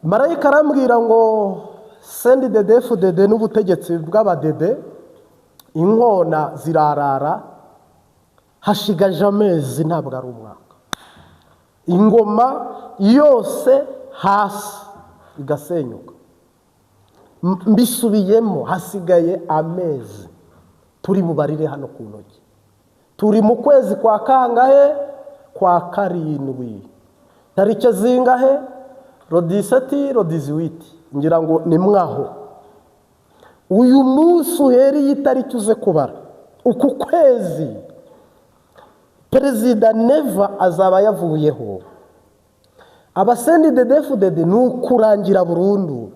marayika arambwira ngo sendi dedefudede n'ubutegetsi bw'abadede inkona zirarara hashigaje amezi ntabwo ari umwaka, ingoma yose hasi igasenyuka, mbisubiyemo hasigaye amezi, turi bubarire hano ku ntoki, turi mu kwezi kwa kangahe? Kwa karindwi, tariki zingahe? Rodiseti rodiziwiti, ngira ngo ni mwaho. Uyu munsi uhereye itariki uze kubara uku kwezi perezida Neva azaba yavuyeho. Abasendi dedefudede ni ukurangira burundu.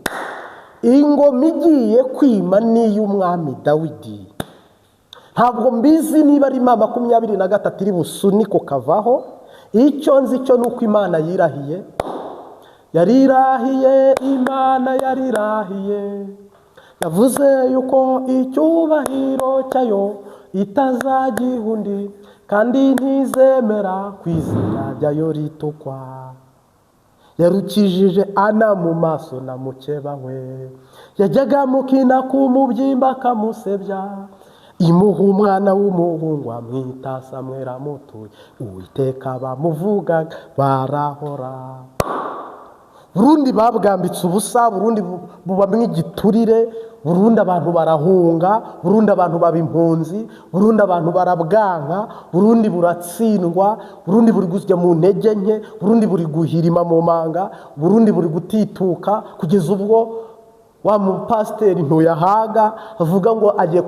Ingoma igiye kwima n'iy'umwami Dawidi. Ntabwo mbizi niba ari 23 iri busuniko kavaho. Icyo nzi cyo nuko Imana yirahiye, Imana yarirahiye, yavuze yuko icyubahiro cyayo itazagihundi kandi ntizemera kwizina ryayo ritukwa. Yarukijije Ana mu maso na mukeba we, yajyaga mukina ku mubyimba akamusebya, imuha umwana w'umuhungu amwita Samweli amutuye, Uwiteka bamuvuga barahora. Burundi babwambitse ubusa, Burundi bubamwe igiturire, Burundi abantu barahunga, Burundi abantu baba impunzi, Burundi abantu barabwanka, Burundi buratsindwa, Burundi buri kujya mu ntege nke, Burundi buri guhirima mu manga, Burundi buri gutituka kugeza ubwo wa mupasiteri ntuyahaga avuga ngo agiye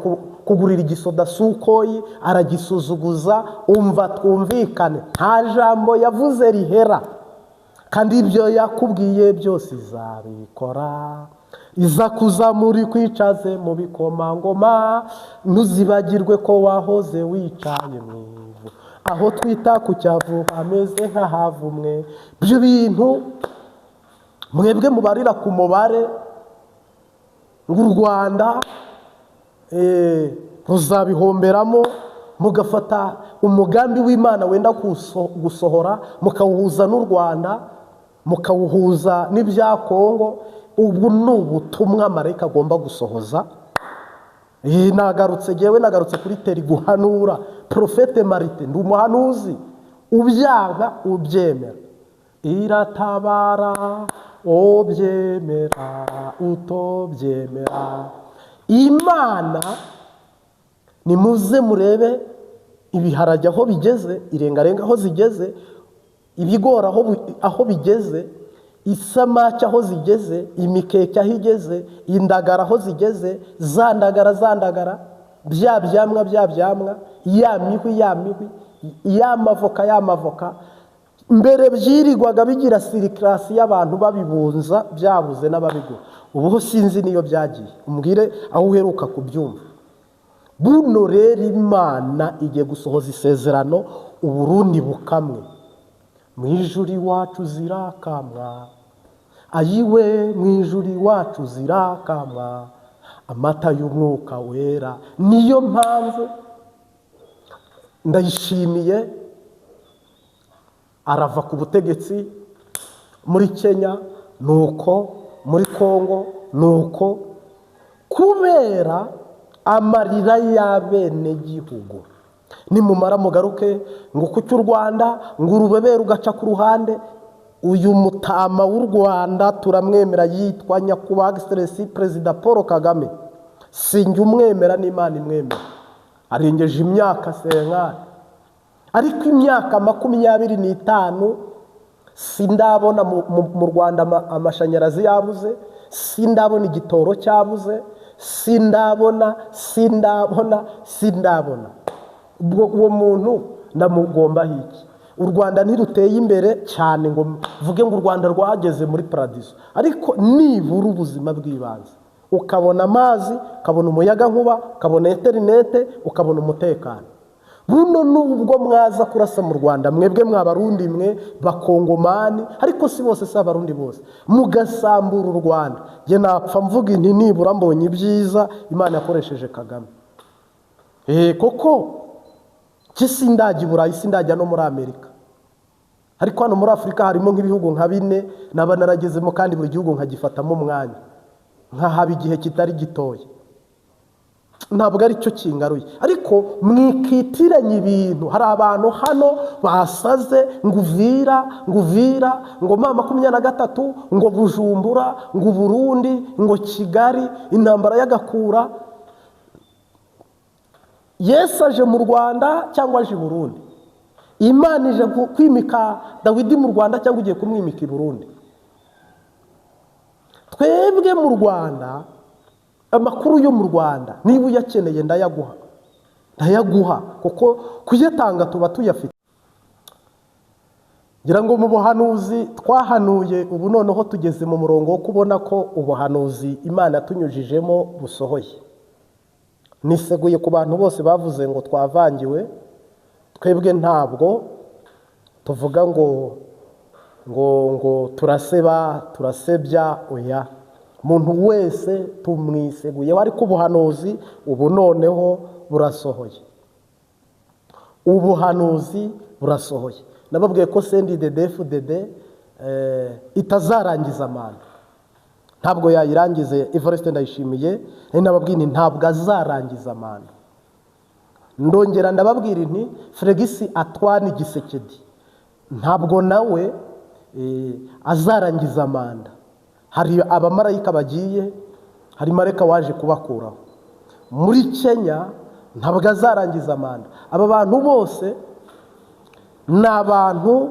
kugurira igisoda Sukoyi aragisuzuguza. Umva twumvikane, nta jambo yavuze rihera, kandi ibyo yakubwiye byose izabikora. Iza kuza muri kwicaze mu bikomangoma, ntuzibagirwe ko wahoze wicaye mu ivu, aho twita ku cyavu hameze nk'ahavumwe. Ibyo bintu mwebwe mubarira ku mubare ngo u Rwanda ruzabihomberamo, mugafata umugambi w'Imana wenda gusohora mukawuhuza n'u Rwanda, mukawuhuza n'ibya Kongo. Ubu ni ubutumwa marayika agomba gusohoza. Nagarutse kuri teri guhanura, Profete Marite ndi umuhanuzi, ubyanga ubyemera, iratabara obyemera utobyemera. Imana nimuze murebe ibiharage aho bigeze, irengarenga aho zigeze, ibigori aho bigeze, isamaki aho zigeze, imikeke aho igeze, indagara aho zigeze, zandagara, bya byamwa, ya mihwi, y'amavoka. Mbere byirirwaga bigira sirikirasi y'abantu babibunza, byabuze n'ababigura. Ubu sinzi niyo byagiye, umbwire aho uheruka kubyumva. Buno rero Imana igiye gusohoza isezerano, Uburundi bukamwe. Mu ijuru iwacu zirakamwa, ayiwe mu ijuru iwacu zirakamwa, amata y'umwuka wera. Niyo mpamvu ndayishimiye arava ku butegetsi muri Kenya, nuko muri Kongo nuko, kubera amarira y'abene gihugu. Nimumara mugaruke ngo kuki u Rwanda ngo urubebera ugaca ku ruhande. Uyu mutama w'u Rwanda turamwemera, yitwa Nyakubahwa Excellency Perezida Paul Kagame. Sinjye umwemera, n'Imana imwemera. Arengeje imyaka senkari, ariko imyaka 25 sindabona mu Rwanda amashanyarazi yabuze, sindabona igitoro cyabuze, sindabona. Ubwo uwo muntu ndamugomba hiki? U Rwanda ntiruteye imbere cyane ngo mvuge ngo u Rwanda rwageze muri paradiso, ariko nibura ubuzima bw'ibanze, ukabona amazi, ukabona umuyaga nkuba, ukabona interinete, ukabona umutekano. Buno nubwo mwaza kurasa mu Rwanda, mwebwe mwabarundi mwe bakongomani, ariko si bose, si abarundi bose, mugasambura u Rwanda. Je napfa mvuga inti nibura mbonye ibyiza Imana yakoresheje Kagame. Koko sindajya i Burayi, sindajya no muri Amerika, ariko hano muri Afurika harimo nk'ibihugu nka 4 naba naragezemo, kandi buri gihugu nkagifatamo umwanya, nkahaba igihe kitari gitoya. Ntabwo ari cyo kingaruye, ariko mwikitiranye ibintu. Hari abantu hano basaze ngo Uvira, ngo M23, ngo Bujumbura, ngo Burundi, ngo Kigali, intambara y'Agakura. Yesu aje mu Rwanda cyangwa aje i Burundi? Imana ije kwimika Dawidi mu Rwanda cyangwa ugiye kumwimika i Burundi? Twebwe mu Rwanda, amakuru yo mu Rwanda niba uyakeneye ndayaguha, kuko kuyatanga tuba tuyafite. Ngira ngo mu buhanuzi twahanuye, ubu noneho tugeze mu murongo wo kubona ko ubuhanuzi Imana tunyujijemo busohoye. Niseguye ku bantu bose bavuze ngo twavangiwe. Twebwe ntabwo tuvuga ngo turasebya, oya. Umuntu wese tumwiseguyeho, ariko ubuhanuzi ubu noneho burasohoye. Ubuhanuzi burasohoye. Nababwiye ko CNDD-FDD itazarangiza manda. Ntabwo yayirangize. Evariste Ndayishimiye nababwiye ntabwo azarangiza manda. Ndongera ndababwira nti Félix Antoine Tshisekedi ntabwo nawe azarangiza manda. Hari abamarayika bagiye, hari marayika waje kubakuraho. Muri Kenya ntabwo azarangiza manda. Aba bantu bose ni abantu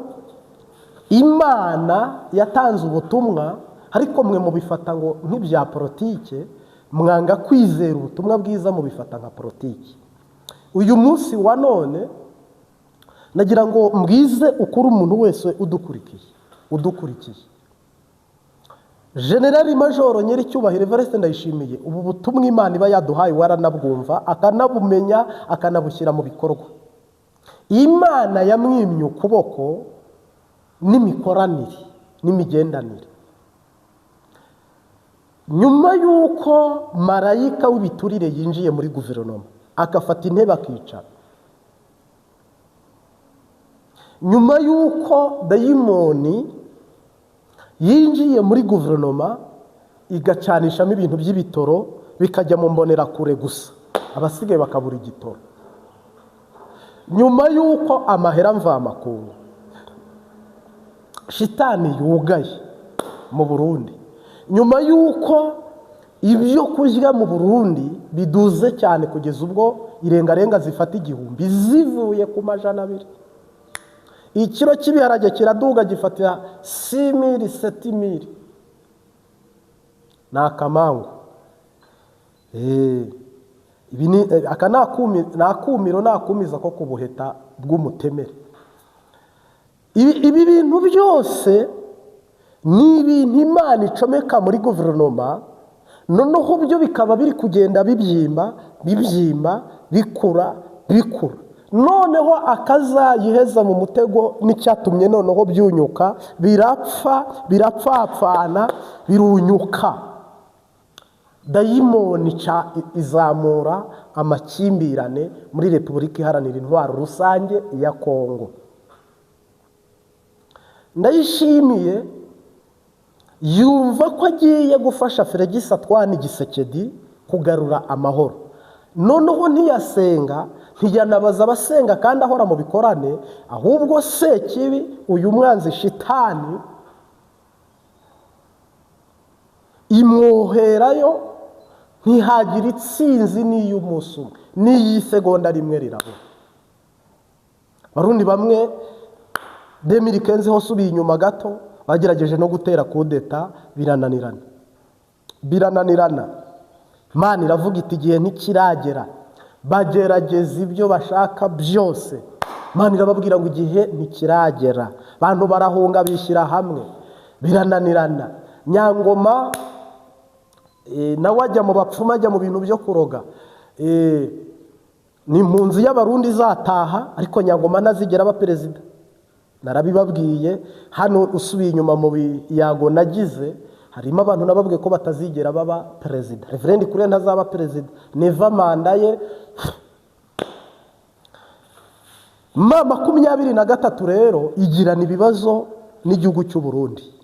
Imana yatanze ubutumwa, ariko mwe mubifata ngo nk'ibya politike, mwanga kwizera ubutumwa bwiza, mubifata nka politike. Uyu munsi wa none nagira ngo mbwize ukuri umuntu wese udukurikiye. General Major Nyiricyubahiro Evariste Ndayishimiye, ubu butumwa Imana iba yaduhaye waranabwumva, akanabumenya, akanabushyira mu bikorwa. Imana yamwimye ukuboko n'imikoranire n'imigendanire. Nyuma y'uko marayika w'ibiturire yinjiye muri guverinoma, akafata intebe akicara. Nyuma y'uko dayimoni yinjiye muri guverinoma, igacanishamo ibintu by'ibitoro bikajya mu mbonerakure gusa, abasigaye bakabura igitoro. Nyuma y'uko amahera mvamakungu shitani yugaye mu Burundi, nyuma y'uko ibyo kurya mu Burundi biduze cyane kugeza ubwo irengarenga zifata 1000 zivuye ku 200. Ikiro cy'ibiharage kiraduga gifata 6000 7000. Nakamangu ibi ni nakumiro nakumiza ko kubuheta bw'umutemere. Ibi bintu byose ni ibintu Imana icomeka muri guverinoma, noneho byo bikaba biri kugenda bibyimba bikura. Noneho akazayiheza mu mutego n'icyatumye noneho byunyuka, birapfapfana, birunyuka. Dayimoni izamura amakimbirane muri Repubulika Iharanira Intwaro Rusange ya Kongo. Ndayishimiye yumva ko agiye gufasha Félix Antoine Tshisekedi kugarura amahoro. Noneho ntiyasenga, ntiyanabaza abasenga kandi ahora mu bikorane, ahubwo Sekibi, uyu mwanzi shitani, imwoherayo, ntihagira itsinzi n'iy'umunsi umwe, n'iy'isegonda rimwe rirabura. Barundi bamwe 2015 ho subiye inyuma gato, bagerageje no gutera kudeta, birananirana. Imana iravuga iti igihe ntikiragera. Bagerageza ibyo bashaka byose, Imana irababwira ngo igihe ntikiragera. Abantu barahunga bishyira hamwe, birananirana. Nyangoma nawe ajya mu bapfumu, ajya mu bintu byo kuroga. Ni impunzi y'Abarundi zataha, ariko Nyangoma nazigera aba perezida. Narabibabwiye hano usubiye inyuma mu biyago nagize, harimo abantu nababwiye ko batazigera baba perezida. Reverend Kure ntazaba perezida, neva manda ye. M23 rero igirana ibibazo n'igihugu cy'u Burundi.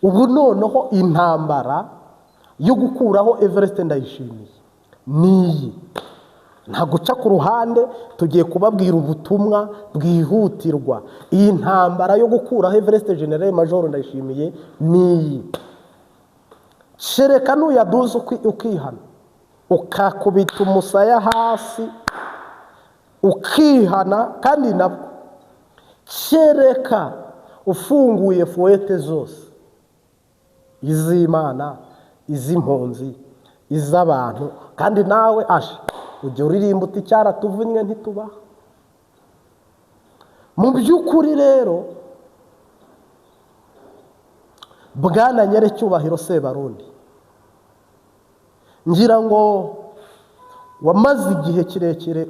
Ubu noneho intambara yo gukuraho Evariste Ndayishimiye niyi, nta guca ku ruhande, tugiye kubabwira ubutumwa bwihutirwa. Iyi ntambara yo gukuraho Evariste General Major Ndayishimiye niyi. Shereka nuyaduza ukihana, ukakubita umusaya hasi ukihana, kandi nabwo shereka ufunguye fuete zose, iz'Imana, iz'impunzi, iz'abantu, kandi nawe asha ujya uririmba uti cyaratuvunnye ntitubaha. Mu by'ukuri rero Bwana Nyerecyubahiro Sebarundi, ngira ngo wamaze igihe kirekire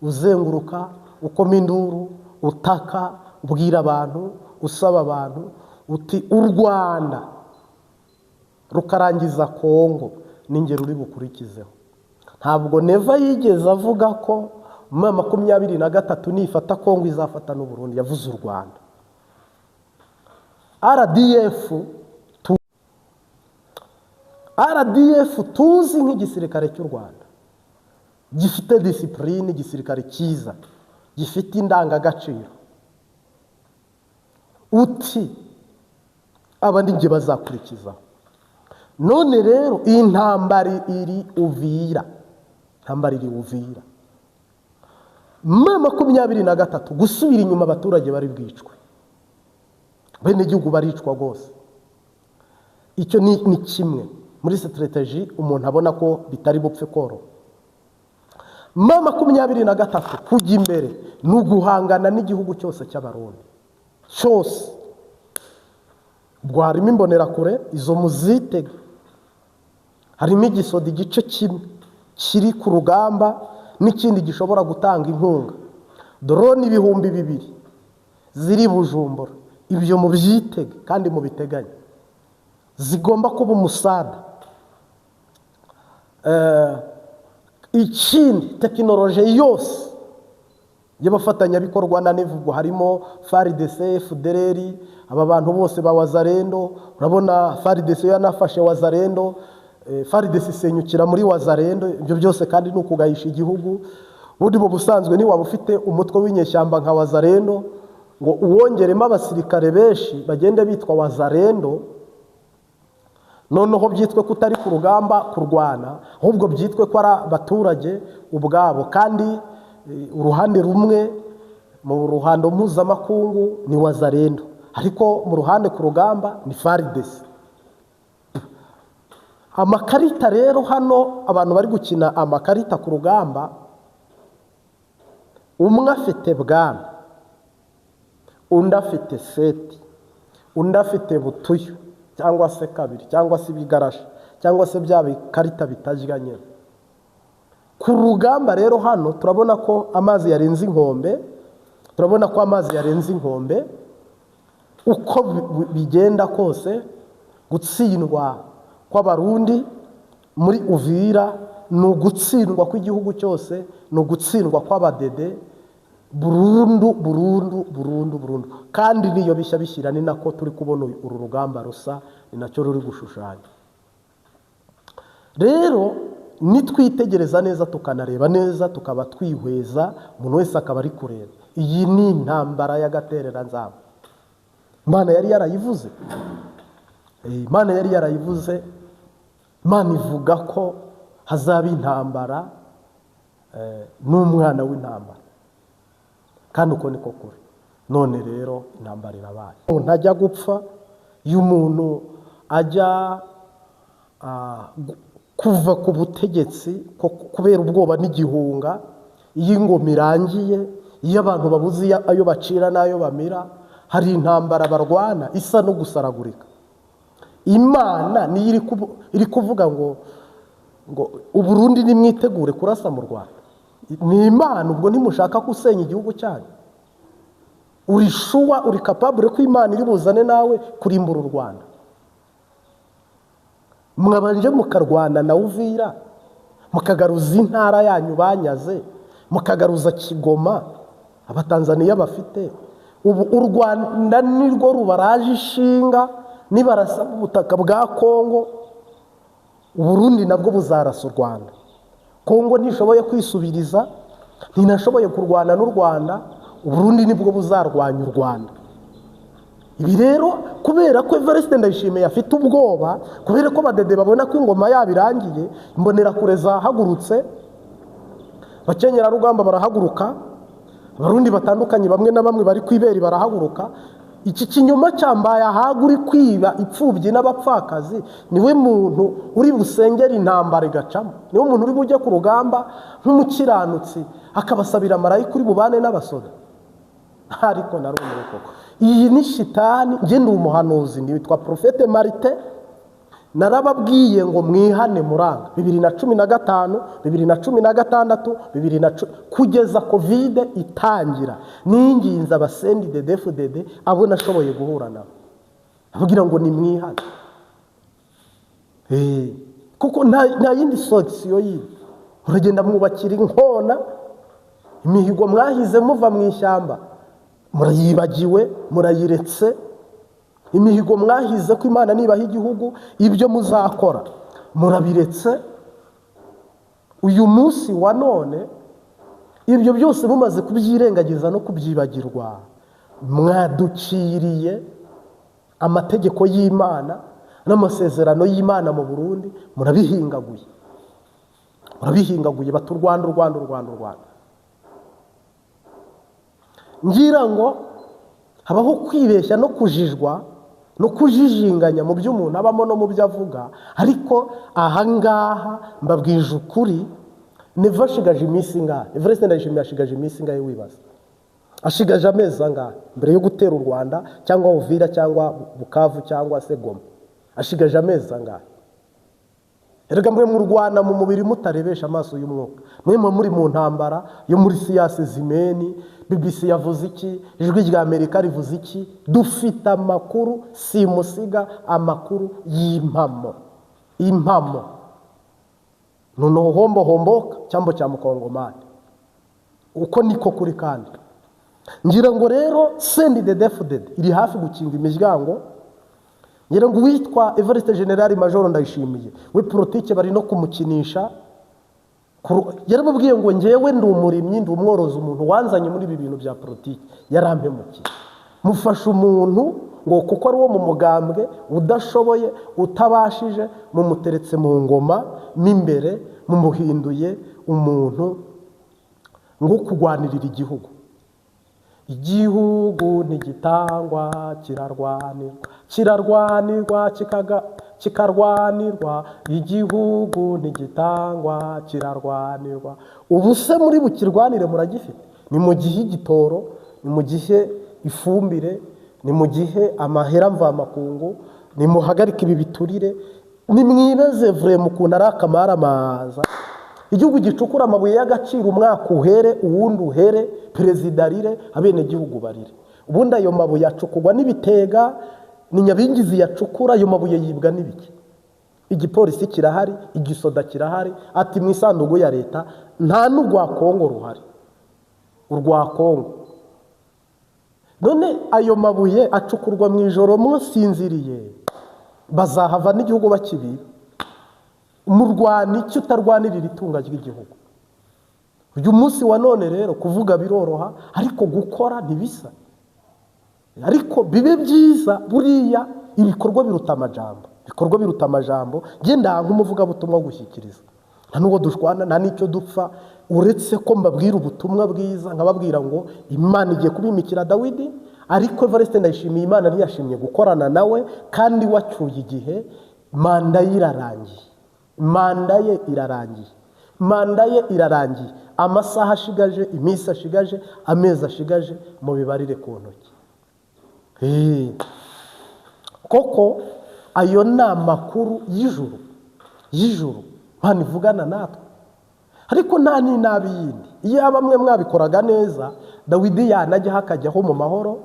uzenguruka ukoma induru, utaka, ubwira abantu, usaba abantu uti u Rwanda rukarangiza Kongo n'ingero uri bukurikizeho. Ntabwo Neva yigeze avuga ko M23 nifata Kongo izafata n'u Burundi, yavuze u Rwanda. RDF tuzi nk'igisirikare cy'u Rwanda, gifite discipline, igisirikare cyiza, gifite indangagaciro. Uti abandi nge bazakurikizaho. None rero iyi ntambara iri Uvira, M23 gusubira inyuma, abaturage bari bwicwe, bene igihugu baricwa rwose. Icyo ni kimwe muri strategy umuntu abona ko bitari bupfe koro. M23 kujya imbere ni uguhangana n'igihugu cyose cy'Abarundi cyose. Ubwo harimo imbonerakure, izo muzitega. Harimo igisoda igice kimwe kiri ku rugamba, n'ikindi gishobora gutanga inkunga. Drone 2,000 ziri Bujumbura, ibyo mubyitege kandi mubiteganye, zigomba kuba umusada. Ikindi tekinoloji yose y'abafatanyabikorwa na Nevugo, harimo FARDC, FDLR, aba bantu bose ba Wazalendo. Urabona FARDC yanafashe Wazalendo, FARDC isenyukira muri Wazalendo. Ibyo byose kandi ni ukugayisha igihugu. Budi mu busanzwe ni waba ufite umutwe w'inyeshyamba nka Wazalendo, ngo uwongeremo abasirikare benshi bagende bitwa Wazalendo, noneho byitwe ko utari ku rugamba kurwana, ahubwo byitwe ko ari abaturage ubwabo. Kandi uruhande rumwe mu ruhando mpuzamakungu ni Wazalendo, ariko mu ruhande ku rugamba ni FARDC. Amakarita rero hano abantu bari gukina amakarita ku rugamba, umwe afite bwana, undi afite seti, undi afite butuyu cyangwa se kabiri cyangwa se ibigarasha cyangwa se bya bikarita bitajyanye. Ku rugamba rero hano turabona ko amazi yarenze inkombe, uko bigenda kose gutsindwa kw'Abarundi muri Uvira ni ugutsindwa kw'igihugu cyose, ni ugutsindwa kw'abadede burundu. Kandi niyo bishya bishyira, ni nako turi kubona uru rugamba rusa, ni nacyo ruri gushushanya. Rero nitwitegereza neza, tukanareba neza, tukaba twihweza, umuntu wese akaba ari kureba, iyi ni intambara y'agaterera nzamba. Imana yari yarayivuze, Imana ivuga ko hazaba intambara n'umwana w'intambara, kandi uko niko kuri. None rero intambara irabaye. Umuntu ajya gupfa, iyo umuntu ajya kuva ku butegetsi kubera ubwoba n'igihunga, iyo ingoma irangiye, iyo abantu babuze ayo bacira n'ayo bamira, hari intambara barwana isa no gusaragurika. Imana niyo iri kuvuga ngo Uburundi nimwitegure kurasa mu Rwanda. Ni Imana, ubwo ntimushaka gusenya igihugu cyanyu. Uri shuwa, uri capable ko Imana iri buzane nawe kurimbura u Rwanda. Mwabanje mukarwana na Uvira, mukagaruza intara yanyu banyaze, mukagaruza Kigoma abatanzaniya bafite, ubu u Rwanda nirwo rubaraje ishinga nibarasa ubutaka bwa Kongo, Burundi nabwo buzarasa u Rwanda. Kongo ntishoboye kwisubiriza, ntinashoboye kurwana n'u Rwanda, Burundi nibwo buzarwanya u Rwanda. Ibi rero kubera ko Evariste Ndayishimiye afite ubwoba, kubera ko Badede babona ko ingoma yabo irangiye, Imbonerakure zahagurutse, Bakenyera rugamba barahaguruka, Abarundi batandukanye bamwe na bamwe bari kwibera barahaguruka. Iki kinyoma cyambaye ahaguri kwiba ipfubyi n'abapfakazi, niwe muntu uri busengera intambara igacamo, niwe muntu uri bujye ku rugamba nk'umukiranutsi akabasabira marayika uri bubane n'abasoda. Ariko narumiwe koko, iyi ni shitani. Nge ndi umuhanuzi, nitwa Profete Marite, narababwiye ngo mwihane muranga. 2015, 2016, kugeza Covid itangira, ninginze abasendi DDFDD abo nashoboye guhura nabo, avugira ngo ni mwihane. Kuko nta yindi solution yindi, uragenda mwubakira inkona, imihigo mwahize muva mu ishyamba murayibagiwe, murayiretse. Imihigo mwahize ko Imana nibaha igihugu, ibyo muzakora murabiretse. Uyu munsi wa none ibyo byose mumaze kubyirengagiza no kubyibagirwa, mwaduciriye amategeko y'Imana n'amasezerano y'Imana mu Burundi, murabihingaguye. Batu Rwanda. Ngira ngo habaho kwibeshya no kujijwa no kujijinganya mu byo umuntu abamo no mu byo avuga, ariko ahangaha mbabwije ukuri, Neva ashigaje iminsi ngahe? Evariste Ndayishimiye ashigaje iminsi ngahe wibaza? Ashigaje amezi angahe mbere yo gutera u Rwanda cyangwa Uvira cyangwa Bukavu cyangwa se Goma? Ashigaje amezi angahe? Erega mwe mu Rwanda mu mubiri mutarebesha amaso y'umwuka, mwe muri mu ntambara yo muri siyase zimeni. BBC yavuze iki? Ijwi rya Amerika rivuze iki? Dufite amakuru simusiga, amakuru y'impamo. Noneho homboka cyambo cya mukongomani, uko niko kuri. Kandi ngira ngo rero sendi DDFDD iri hafi gukinga imiryango. Ngira ngo witwa Evariste General Major Ndayishimiye, we politike bari no kumukinisha. Yarababwiye ngo ngewe ndi umurimyi, ndi umworozi, umuntu wanzanye muri ibi bintu bya politike yarampemukiye. Mufasha umuntu ngo kuko ari wo mu mugambwe udashoboye, utabashije, mumuteretse mu ngoma mimbere, mumuhinduye umuntu ngo kugwanirira igihugu. Igihugu ntigitangwa, kirarwanirwa kikarwanirwa. Igihugu ntigitangwa, kirarwanirwa. Ubu se muri bukirwanire muragifite? Ni mu gihe igitoro, ni mu gihe ifumbire, ni mu gihe amahera mvamakungu, ni muhagarika ibi biturire. Ni mwibeze vure mukunda ari akamaramaza. Igihugu gicukura amabuye y'agaciro, umwaka uhere uwundi uhere, perezida arire, abene gihugu barire. Ubundi ayo mabuye acukugwa n'ibitega, ni Nyabingizi yacukura. Ayo mabuye yibwa n'ibiki? Igipolisi kirahari, igisoda kirahari, ati mu isanduku ya leta nta n'urwa Kongo ruhari, urwa Kongo. None ayo mabuye acukurwa mu ijoro musinziriye, bazahava n'igihugu bakibiba. Umurwani icyo utarwanirira itunga ry'igihugu. Uyu munsi wa none rero kuvuga biroroha, ariko gukora ntibisa. Ariko bibe byiza buriya ibikorwa biruta amajambo. Genda nk'umuvuga butumwa gushyikiriza, nta n'uwo dushwana, nta n'icyo dupfa, uretse ko mbabwira ubutumwa bwiza, nkababwira ngo Imana igiye kubimikira Dawidi. Ariko Evariste Ndayishimiye Imana ntiyashimye gukorana nawe, kandi wacyuye igihe. Manda ye irarangiye. Amasaha ashigaje, iminsi ashigaje, amezi ashigaje, mu bibarire ku ntoki. Koko ayo ni amakuru y'ijuru Imana ivugana natwe. Ariko nta n'inabi yindi. Iyo bamwe mwabikoraga neza, Dawidi yanajya hakajyaho mu mahoro,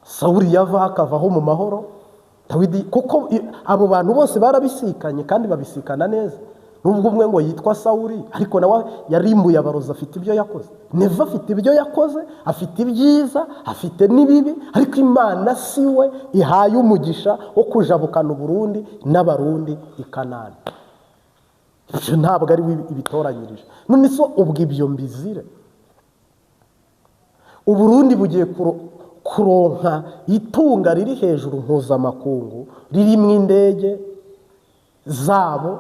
Sawuli yava hakavaho mu mahoro. Dawidi kuko abo bantu bose barabisikanye kandi babisikana neza. nubwo umwe ngo yitwa Sawuli ariko nawe yarimbuye abarozi, afite ibyo yakoze. Neva afite ibyo yakoze, afite ibyiza, afite n'ibibi, ariko Imana si we ihaye umugisha wo kujabukana Uburundi n'Abarundi i Kanani. Ibyo ntabwo ari we ibitoranyirije. None so ubwo ibyo mbizire, Uburundi bugiye kuronka itunga riri hejuru mpuzamakungu, ririmo indege zabo,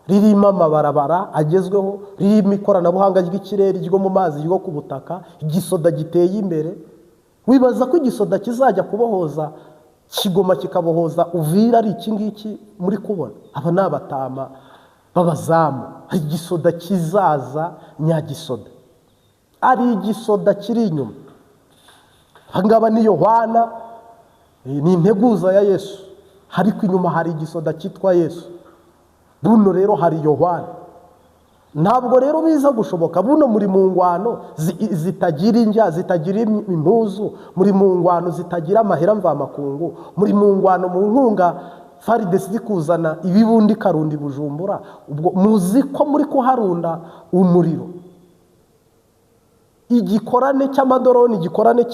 ririmo amabarabara agezweho, ririmo ikoranabuhanga ry'ikirere, ryo mu mazi, ryo ku butaka, igisoda giteye imbere. Wibaza ko igisoda kizajya kubohoza Kigoma kikabohoza Uvira ari iki ngiki muri kubona? Aba ni abatama b'abazamu. Hari igisoda kizaza nyagisoda, ari igisoda kiri inyuma. Hangaba ni Yohana, ni integuza ya Yesu, ariko inyuma hari igisoda cyitwa Yesu. Buno rero hari Yohana. Ntabwo rero biza gushoboka buno muri mu ngwano zitagira injya, zitagira impuzu, muri mu ngwano zitagira amahera mvamakungu, muri mu ngwano mu nkunga FARDC zikuzana ibibundi Karundi Bujumbura, ubwo muzi ko muri kuharunda umuriro. Igikorane cy'amadoroni, igikorane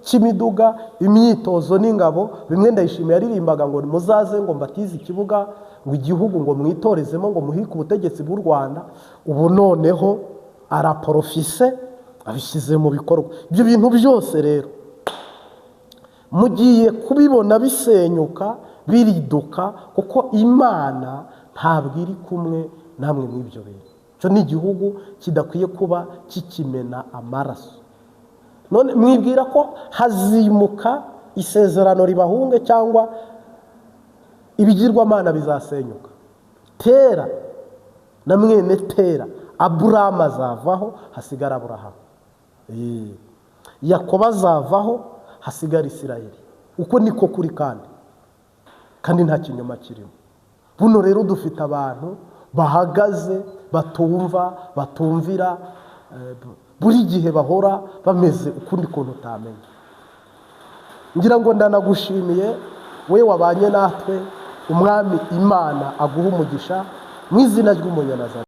cy'imiduga, imyitozo n'ingabo, bimwe Ndayishimiye yaririmbaga ngo muzaze ngo mbatize ikibuga, ngo igihugu ngo mwitorezemo, ngo muhike ubutegetsi bw'u Rwanda. Ubu noneho araprofise, abishyize mu bikorwa. Ibyo bintu byose rero mugiye kubibona bisenyuka, biriduka, kuko Imana ntabwo iri kumwe namwe mw'ibyo bintu. Cyo ni igihugu kidakwiye kuba kikimena amaraso. None mwibwira ko hazimuka isezerano ribahunge cyangwa ibigirwamana bizasenyuka? Tera na mwene Tera, Aburahamu azavaho, hasigara Aburahamu. Yakobo azavaho, hasigara Isirayeli. Uko niko kuri kandi nta kinyoma kirimo. Buno rero dufite abantu bahagaze, batumva, batumvira, buri gihe bahora bameze ukundi kuntu utamenya. Ngira ngo ndanagushimiye we wabanye natwe. Umwami Imana aguha umugisha mu izina ry'Umunyanazareti.